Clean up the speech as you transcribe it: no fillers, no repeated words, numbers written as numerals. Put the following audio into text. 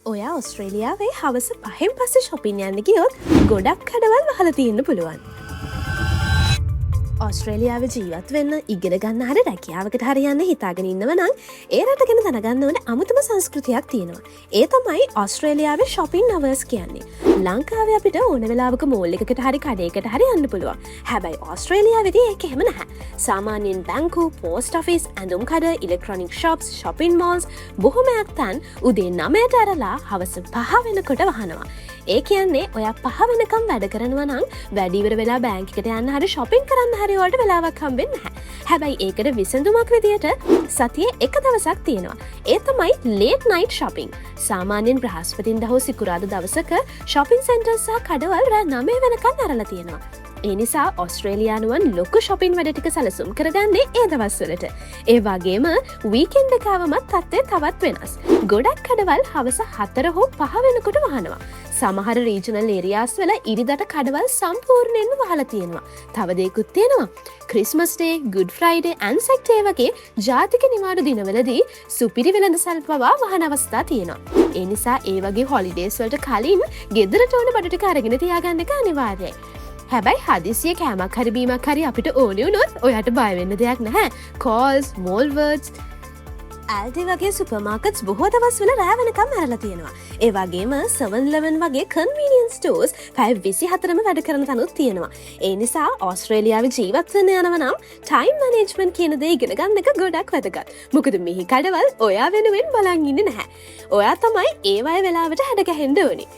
ඔයා ඔස්ට්‍රේලියාවේ හවස 5න් පස්සේ shopping යන්න ගියොත් ගොඩක් කඩවල් වහලා තියෙන්න පුළුවන්. ඔස්ට්‍රේලියාවේ ජීවත් වෙන්න ඉගෙන ගන්න හරි රැකියාවකට හරි යන්න හිතාගෙන ඉන්නව නම් ඒ රට ගැන දැනගන්න ඕනේ අමුතුම සංස්කෘතියක් තියෙනවා. ඒ තමයි ඔස්ට්‍රේලියාවේ shopping hours කියන්නේ. ලංකාවේ අපිට ඕන වෙලාවක මෝල් එකකට හරි කඩේකට හරි යන්න පුළුවන්. හැබැයි ඔස්ට්‍රේලියාවේදී ඒක එහෙම නැහැ. සාමාන්‍යයෙන් බැංකු, පෝස්ට් ඔෆිස්, ඇඳුම් කඩ, ඉලෙක්ට්‍රොනික් shops, shopping malls බොහොමයක් තැන් උදේ 9ට ඇරලා හවස 5 වෙනකොට වහනවා. ඒ කියන්නේ ඔයා 5 වෙනකම් වැඩ කරනවා නම් වැඩි ඉවර වෙලා බැංකුවකට යන්න හරි shopping කරන්න හරි වලට වෙලාවක් හම්බෙන්නේ නැහැ. හැබැයි ඒකට විසඳුමක් විදියට සතියේ එක දවසක් තියෙනවා. ඒ තමයි late night shopping. සාමාන්‍යයෙන් බ්‍රහස්පතින්දා හෝ සිකුරාදා දවසක shopping centers සහ කඩවල් රෑ 9 වෙනකන් අරලා තියෙනවා. ඒ නිසා ඔස්ට්‍රේලියානුවන් ලොකු shopping වැඩ ටික සැලසුම් කරගන්නේ ඒ දවස්වලට. ඒ වගේම වීකෙන්ඩ් එක ආවමත් තත්ත්වය තවත් වෙනස්. ගොඩක් කඩවල් හවස 4 හෝ 5 වෙනකොට වහනවා. සමහර රීජනල් ඒරියාස් වල ඉරිදට කඩවල් සම්පූර්ණයෙන්ම වහලා තියෙනවා. තව දෙයක්ත් තියෙනවා. Christmas Day, Good Friday, Anzac Day වගේ ජාතික නිවාඩු දිනවලදී සුපිරි වෙළඳසල් පවා වහන අවස්ථා තියෙනවා. ඒ නිසා ඒ වගේ හොලිඩේස් වලට කලින් ගෙදරට ඕන බඩු ටික අරගෙන තියාගන්න එක අනිවාර්යයි. හැබැයි හදිසිය කෑමක් හරි බීමක් හරි අපිට ඕනෙ වුණොත් ඔයාට බය වෙන්න දෙයක් නැහැ. කෝල්ස්, වෝල්වර්ඩ්ස්, ඇල්ඩි වගේ සුපර්මාකට්ස් බොහෝ දවස්වල රෑ වෙනකම් ඇරලා තියෙනවා. ඒ වගේම 7-Eleven වගේ කන්වීනියන්ස් ස්ටෝර්ස් පැය 24ම වැඩ කරන තැනුත් තියෙනවා. ඒ නිසා ඕස්ට්‍රේලියාවේ ජීවත් වෙන්න යනවා නම් ටයිම් මැනේජ්මන්ට් කියන දේ ඉගෙන ගන්න එක ගොඩක් වැදගත්. මොකද මෙහි කඩවල් ඔයා වෙනුවෙන් බලන් ඉන්නේ නැහැ. ඔයා තමයි ඒ වගේ වෙලාවට හැඩ ගැහෙන්න ඕනේ.